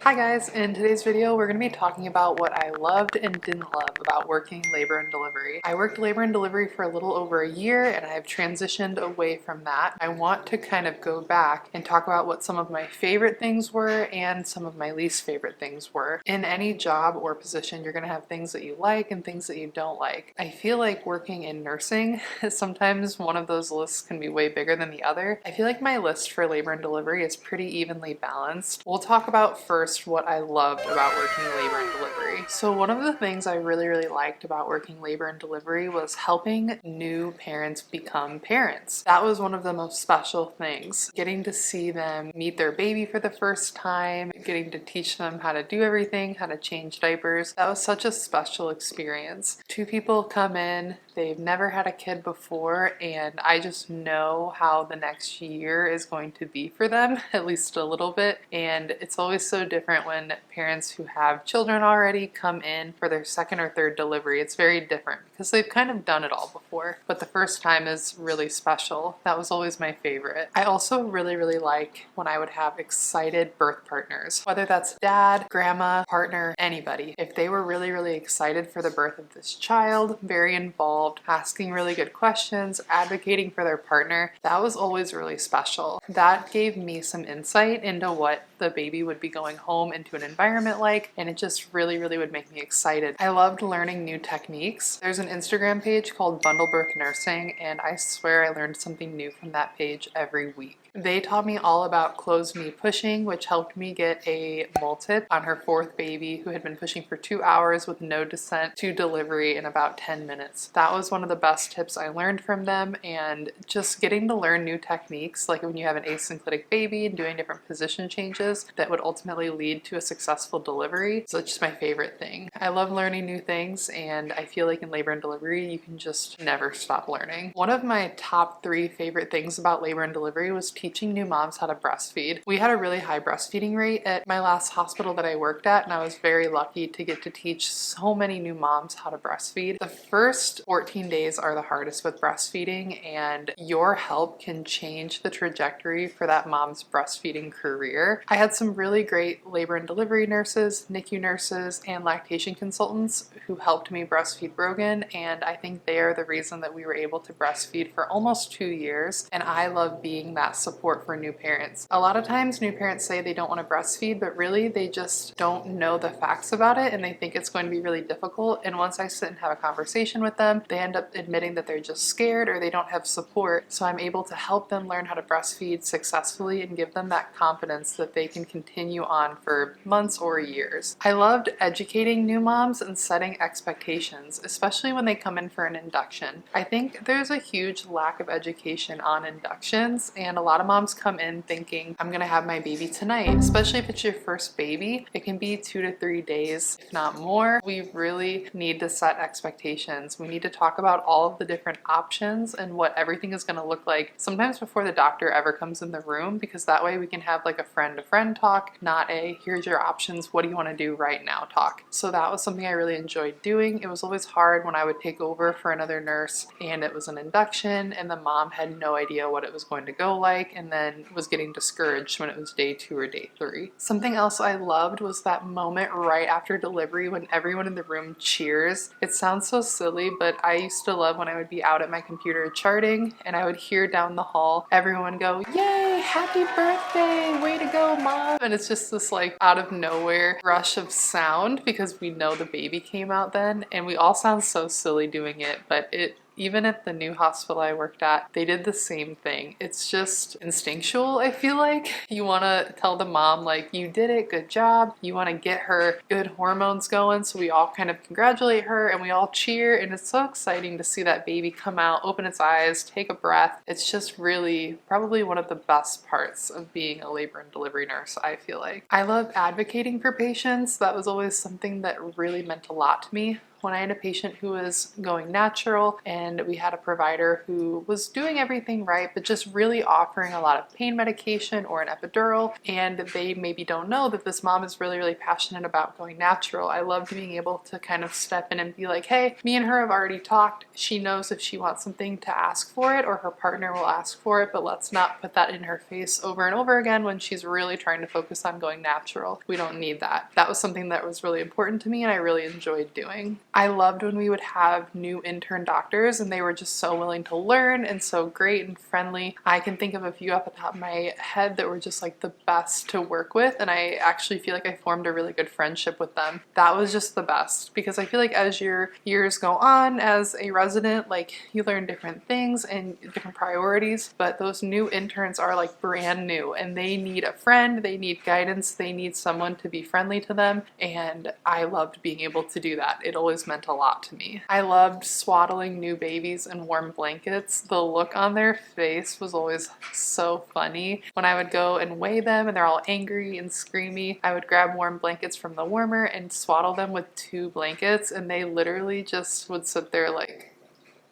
Hi guys, in today's video we're going to be talking about what I loved and didn't love about working labor and delivery. I worked labor and delivery for a little over a year and I've transitioned away from that. I want to kind of go back and talk about what some of my favorite things were and some of my least favorite things were. In any job or position you're going to have things that you like and things that you don't like. I feel like working in nursing, sometimes one of those lists can be way bigger than the other. I feel like my list for labor and delivery is pretty evenly balanced. We'll talk about first what I loved about working labor and delivery. So one of the things I really liked about working labor and delivery was helping new parents become parents. That was one of the most special things. Getting to see them meet their baby for the first time, getting to teach them how to do everything, how to change diapers. That was such a special experience. Two people come in, they've never had a kid before, and I just know how the next year is going to be for them, at least a little bit. And it's always so different when parents who have children already come in for their second or third delivery. It's very different because they've kind of done it all before, but the first time is really special. That was always my favorite. I also really like when I would have excited birth partners, whether that's dad, grandma, partner, anybody. If they were really excited for the birth of this child, very involved, asking really good questions, advocating for their partner, that was always really special. That gave me some insight into what the baby would be going home into an environment like, and it just really would make me excited. I loved learning new techniques. There's an Instagram page called Bundle Birth Nursing, and I swear I learned something new from that page every week. They taught me all about closed knee pushing, which helped me get a multip on her fourth baby who had been pushing for 2 hours with no descent to delivery in about 10 minutes. That was one of the best tips I learned from them, and just getting to learn new techniques, like when you have an asynclitic baby and doing different position changes that would ultimately lead to a successful delivery. So it's just my favorite thing. I love learning new things, and I feel like in labor and delivery you can just never stop learning. One of my top 3 favorite things about labor and delivery was teaching new moms how to breastfeed. We had a really high breastfeeding rate at my last hospital that I worked at, and I was very lucky to get to teach so many new moms how to breastfeed. The first 14 days are the hardest with breastfeeding, and your help can change the trajectory for that mom's breastfeeding career. I had some really great labor and delivery nurses, NICU nurses, and lactation consultants who helped me breastfeed Brogan, and I think they are the reason that we were able to breastfeed for almost 2 years, and I love being that support for new parents. A lot of times new parents say they don't want to breastfeed, but really they just don't know the facts about it and they think it's going to be really difficult, and once I sit and have a conversation with them, they end up admitting that they're just scared or they don't have support, so I'm able to help them learn how to breastfeed successfully and give them that confidence that they can continue on for months or years. I loved educating new moms and setting expectations, especially when they come in for an induction. I think there's a huge lack of education on inductions, and a lot of moms come in thinking, I'm gonna have my baby tonight. Especially if it's your first baby, it can be 2 to 3 days, if not more. We really need to set expectations. We need to talk about all of the different options and what everything is gonna look like, sometimes before the doctor ever comes in the room, because that way we can have like a friend-to-friend talk, not a here's your options, what do you want to do right now talk. So that was something I really enjoyed doing. It was always hard when I would take over for another nurse and it was an induction and the mom had no idea what it was going to go like, and then was getting discouraged when it was day 2 or day 3. Something else I loved was that moment right after delivery when everyone in the room cheers. It sounds so silly, but I used to love when I would be out at my computer charting and I would hear down the hall everyone go, "Yay, happy birthday, way to go mom," and it's just this like out of nowhere rush of sound because we know the baby came out then, and we all sound so silly doing it, but even at the new hospital I worked at, they did the same thing. It's just instinctual, I feel like. You want to tell the mom, like, you did it, good job. You want to get her good hormones going, so we all kind of congratulate her and we all cheer, and it's so exciting to see that baby come out, open its eyes, take a breath. It's just really probably one of the best parts of being a labor and delivery nurse, I feel like. I love advocating for patients. That was always something that really meant a lot to me. when I had a patient who was going natural and we had a provider who was doing everything right, but just really offering a lot of pain medication or an epidural, and they maybe don't know that this mom is really, really passionate about going natural. I loved being able to kind of step in and be like, hey, me and her have already talked. She knows if she wants something to ask for it, or her partner will ask for it, but let's not put that in her face over and over again when she's really trying to focus on going natural. We don't need that. That was something that was really important to me and I really enjoyed doing. I loved when we would have new intern doctors and they were just so willing to learn and so great and friendly. I can think of a few off the top of my head that were just like the best to work with, and I actually feel like I formed a really good friendship with them. That was just the best, because I feel like as your years go on as a resident, like you learn different things and different priorities, but those new interns are like brand new and they need a friend, they need guidance, they need someone to be friendly to them, and I loved being able to do that. It always meant a lot to me. I loved swaddling new babies in warm blankets. The look on their face was always so funny. When I would go and weigh them and they're all angry and screamy, I would grab warm blankets from the warmer and swaddle them with 2 blankets, and they literally just would sit there like,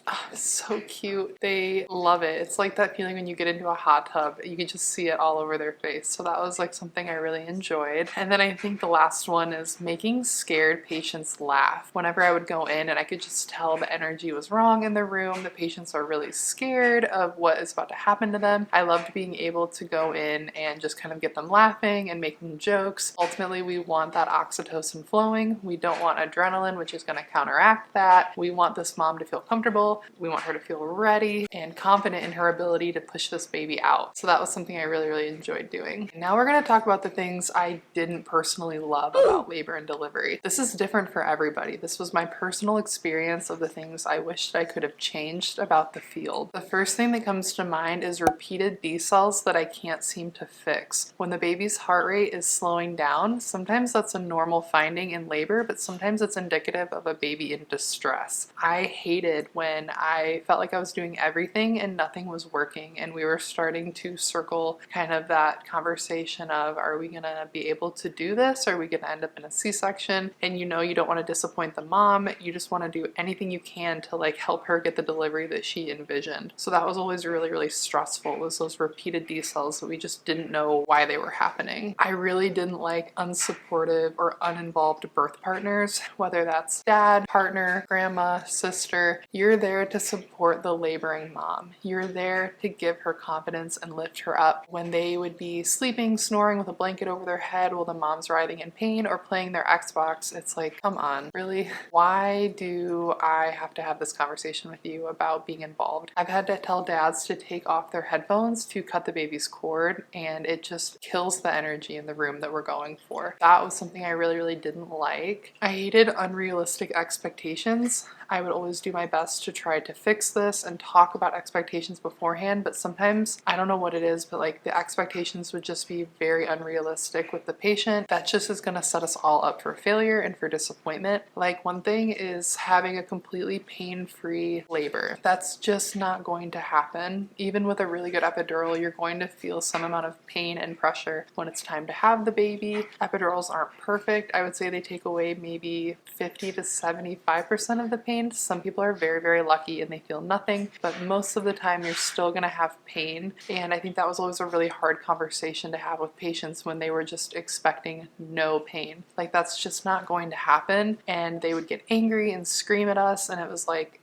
oh, it's so cute. They love it. It's like that feeling when you get into a hot tub. You can just see it all over their face. So that was like something I really enjoyed. And then I think the last one is making scared patients laugh. Whenever I would go in and I could just tell the energy was wrong in the room, the patients are really scared of what is about to happen to them, I loved being able to go in and just kind of get them laughing and making jokes. Ultimately, we want that oxytocin flowing. We don't want adrenaline, which is going to counteract that. We want this mom to feel comfortable. We want her to feel ready and confident in her ability to push this baby out. So that was something I really, really enjoyed doing. Now we're going to talk about the things I didn't personally love about labor and delivery. This is different for everybody. This was my personal experience of the things I wished I could have changed about the field. The first thing that comes to mind is repeated decels that I can't seem to fix. When the baby's heart rate is slowing down, sometimes that's a normal finding in labor, but sometimes it's indicative of a baby in distress. I hated when I felt like I was doing everything and nothing was working, and we were starting to circle kind of that conversation of, are we gonna be able to do this? Are we gonna end up in a C-section? And you know you don't want to disappoint the mom. You just want to do anything you can to like help her get the delivery that she envisioned. So that was always really, really stressful, was those repeated decels that we just didn't know why they were happening. I really didn't like unsupportive or uninvolved birth partners, whether that's dad, partner, grandma, sister. You're there to support the laboring mom. You're there to give her confidence and lift her up. When they would be sleeping, snoring with a blanket over their head while the mom's writhing in pain or playing their Xbox, it's like, come on, really? Why do I have to have this conversation with you about being involved? I've had to tell dads to take off their headphones to cut the baby's cord, and it just kills the energy in the room that we're going for. That was something I really, really didn't like. I hated unrealistic expectations. I would always do my best to try to fix this and talk about expectations beforehand, but sometimes, I don't know what it is, but like the expectations would just be very unrealistic with the patient. That just is gonna set us all up for failure and for disappointment. Like, one thing is having a completely pain-free labor. That's just not going to happen. Even with a really good epidural, you're going to feel some amount of pain and pressure when it's time to have the baby. Epidurals aren't perfect. I would say they take away maybe 50 to 75% of the pain. Some people are very, very lucky and they feel nothing, but most of the time you're still gonna have pain. And I think that was always a really hard conversation to have with patients when they were just expecting no pain. Like, that's just not going to happen. And they would get angry and scream at us, and it was like,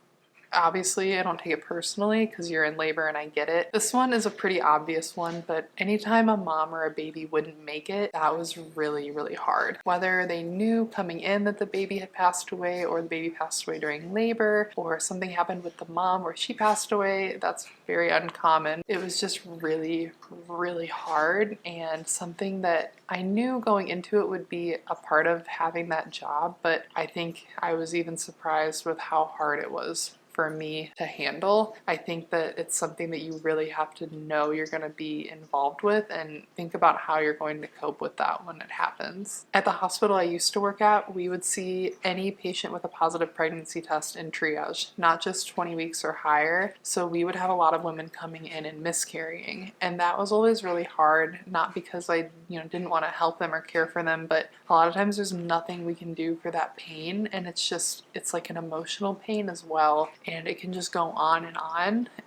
obviously, I don't take it personally because you're in labor and I get it. This one is a pretty obvious one, but anytime a mom or a baby wouldn't make it, that was really, really hard. Whether they knew coming in that the baby had passed away, or the baby passed away during labor, or something happened with the mom where she passed away, that's very uncommon. It was just really, really hard, and something that I knew going into it would be a part of having that job, but I think I was even surprised with how hard it was for me to handle. I think that it's something that you really have to know you're going to be involved with and think about how you're going to cope with that when it happens. At the hospital I used to work at, we would see any patient with a positive pregnancy test in triage, not just 20 weeks or higher. So we would have a lot of women coming in and miscarrying, and that was always really hard, not because I didn't want to help them or care for them, but a lot of times there's nothing we can do for that pain, and it's like an emotional pain as well, and it can just go on,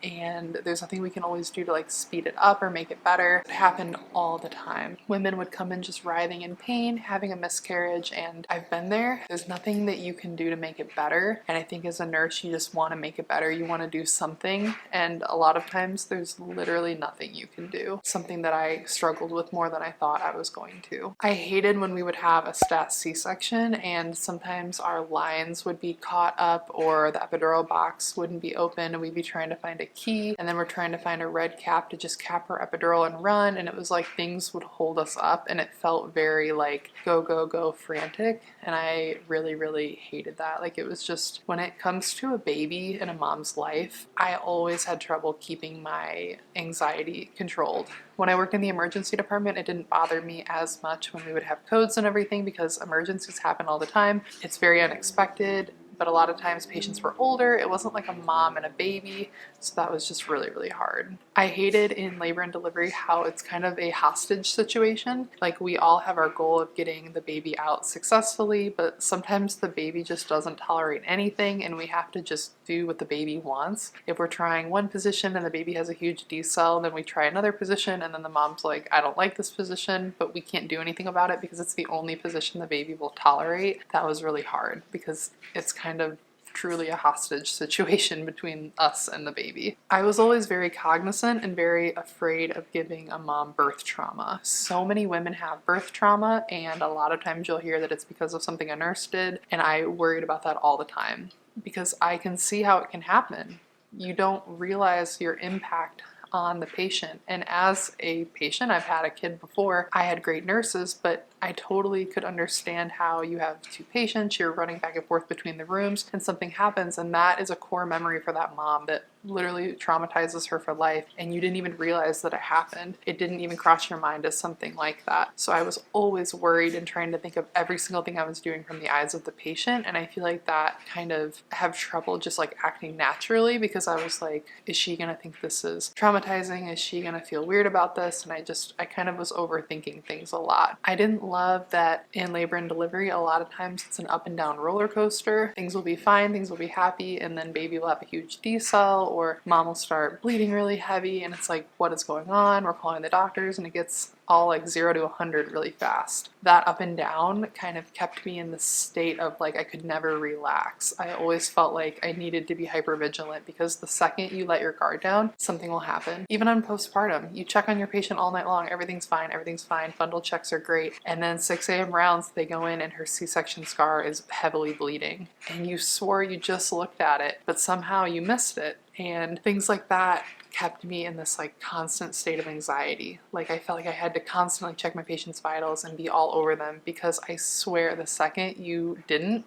and there's nothing we can always do to like speed it up or make it better. It happened all the time. Women would come in just writhing in pain, having a miscarriage, and I've been there. There's nothing that you can do to make it better, and I think as a nurse you just want to make it better. You want to do something, and a lot of times there's literally nothing you can do. Something that I struggled with more than I thought I was going to. I hated when we would have a stat C-section and sometimes our lines would be caught up or the epidural box wouldn't be open and we'd be trying to find a key, and then we're trying to find a red cap to just cap her epidural and run, and it was like things would hold us up and it felt very like go, go, go frantic, and I really, really hated that. Like, it was just, when it comes to a baby in a mom's life, I always had trouble keeping my anxiety controlled. When I worked in the emergency department, it didn't bother me as much when we would have codes and everything because emergencies happen all the time. It's very unexpected, but a lot of times patients were older. It wasn't like a mom and a baby, so that was just really, really hard. I hated in labor and delivery how it's kind of a hostage situation. Like, we all have our goal of getting the baby out successfully, but sometimes the baby just doesn't tolerate anything and we have to just do what the baby wants. If we're trying one position and the baby has a huge decel, then we try another position and then the mom's like, I don't like this position, but we can't do anything about it because it's the only position the baby will tolerate. That was really hard because it's kind of truly a hostage situation between us and the baby. I was always very cognizant and very afraid of giving a mom birth trauma. So many women have birth trauma, and a lot of times you'll hear that it's because of something a nurse did, and I worried about that all the time because I can see how it can happen. You don't realize your impact on the patient, and as a patient, I've had a kid before. I had great nurses, but I totally could understand how you have two patients, you're running back and forth between the rooms, and something happens, and that is a core memory for that mom that literally traumatizes her for life, and you didn't even realize that it happened. It didn't even cross your mind as something like that. So I was always worried and trying to think of every single thing I was doing from the eyes of the patient, and I feel like that kind of have trouble just like acting naturally because I was like, is she gonna think this is traumatizing? Is she gonna feel weird about this? And I kind of was overthinking things a lot. I didn't love that in labor and delivery, a lot of times it's an up and down roller coaster. Things will be fine, things will be happy, and then baby will have a huge decel or mom will start bleeding really heavy, and it's like, what is going on? We're calling the doctors, and it gets all like 0 to 100 really fast. That up and down kind of kept me in the state of like I could never relax. I always felt like I needed to be hyper vigilant because the second you let your guard down, something will happen. Even on postpartum, you check on your patient all night long, everything's fine, fundal checks are great, and then 6 a.m. rounds, they go in and her C-section scar is heavily bleeding, and you swore you just looked at it, but somehow you missed it. And things like that kept me in this like constant state of anxiety. Like, I felt like I had to constantly check my patient's vitals and be all over them because I swear the second you didn't,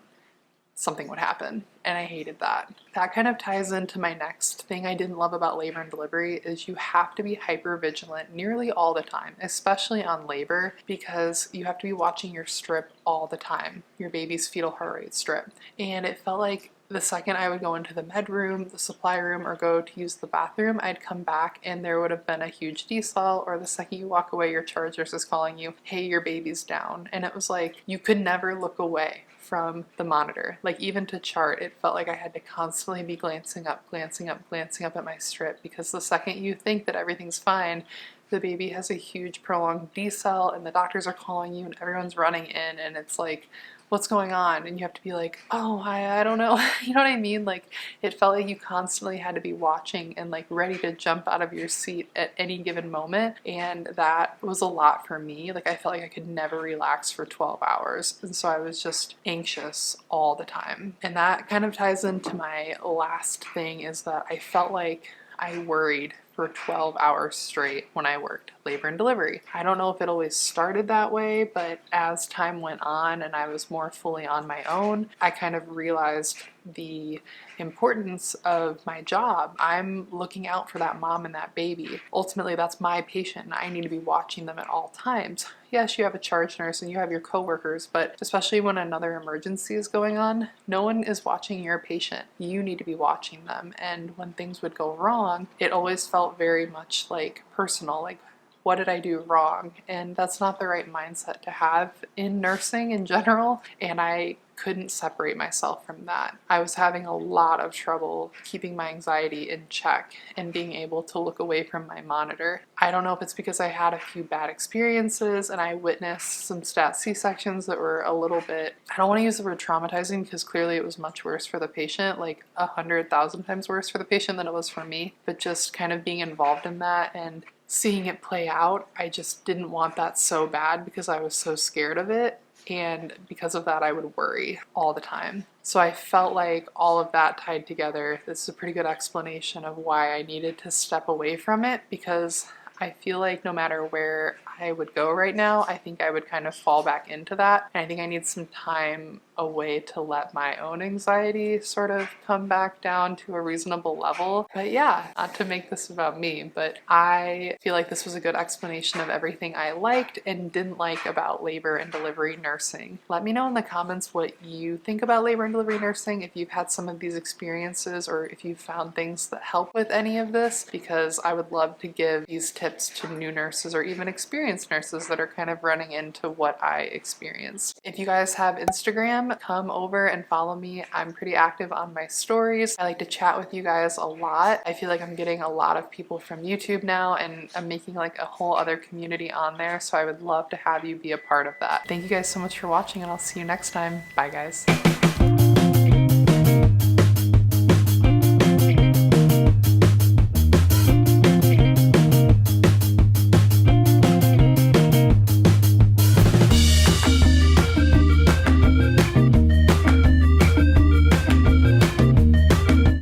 something would happen, and I hated that. That kind of ties into my next thing I didn't love about labor and delivery is you have to be hyper vigilant nearly all the time, especially on labor, because you have to be watching your strip all the time, your baby's fetal heart rate strip. And it felt like the second I would go into the med room, the supply room, or go to use the bathroom, I'd come back and there would have been a huge decel, or the second you walk away, your charge nurse is calling you, hey, your baby's down. And it was like, you could never look away from the monitor. Like, even to chart, it felt like I had to constantly be glancing up at my strip, because the second you think that everything's fine, the baby has a huge prolonged decel and the doctors are calling you and everyone's running in, and it's like, what's going on? And you have to be like, oh, I don't know. You know what I mean? Like, it felt like you constantly had to be watching and like ready to jump out of your seat at any given moment. And that was a lot for me. Like, I felt like I could never relax for 12 hours. And so I was just anxious all the time. And that kind of ties into my last thing, is that I felt like I worried for 12 hours straight when I worked labor and delivery. I don't know if it always started that way, but as time went on and I was more fully on my own, I kind of realized the importance of my job. I'm looking out for that mom and that baby. Ultimately, that's my patient and I need to be watching them at all times. Yes, you have a charge nurse and you have your coworkers, but especially when another emergency is going on, no one is watching your patient. You need to be watching them. And when things would go wrong, it always felt very much like personal, like what did I do wrong? And that's not the right mindset to have in nursing in general. And I couldn't separate myself from that. I was having a lot of trouble keeping my anxiety in check and being able to look away from my monitor. I don't know if it's because I had a few bad experiences and I witnessed some stat C-sections that were a little bit, I don't want to use the word traumatizing because clearly it was much worse for the patient, like 100,000 times worse for the patient than it was for me, but just kind of being involved in that and seeing it play out, I just didn't want that so bad because I was so scared of it. And because of that, I would worry all the time. So I felt like all of that tied together, this is a pretty good explanation of why I needed to step away from it, because I feel like no matter where I would go right now, I think I would kind of fall back into that. And I think I need some time away to let my own anxiety sort of come back down to a reasonable level. But yeah, not to make this about me, but I feel like this was a good explanation of everything I liked and didn't like about labor and delivery nursing. Let me know in the comments what you think about labor and delivery nursing, if you've had some of these experiences or if you've found things that help with any of this, because I would love to give these tips to new nurses or even experienced nurses that are kind of running into what I experienced. If you guys have Instagram, come over and follow me. I'm pretty active on my stories. I like to chat with you guys a lot. I feel like I'm getting a lot of people from YouTube now and I'm making like a whole other community on there, so I would love to have you be a part of that. Thank you guys so much for watching and I'll see you next time. Bye guys.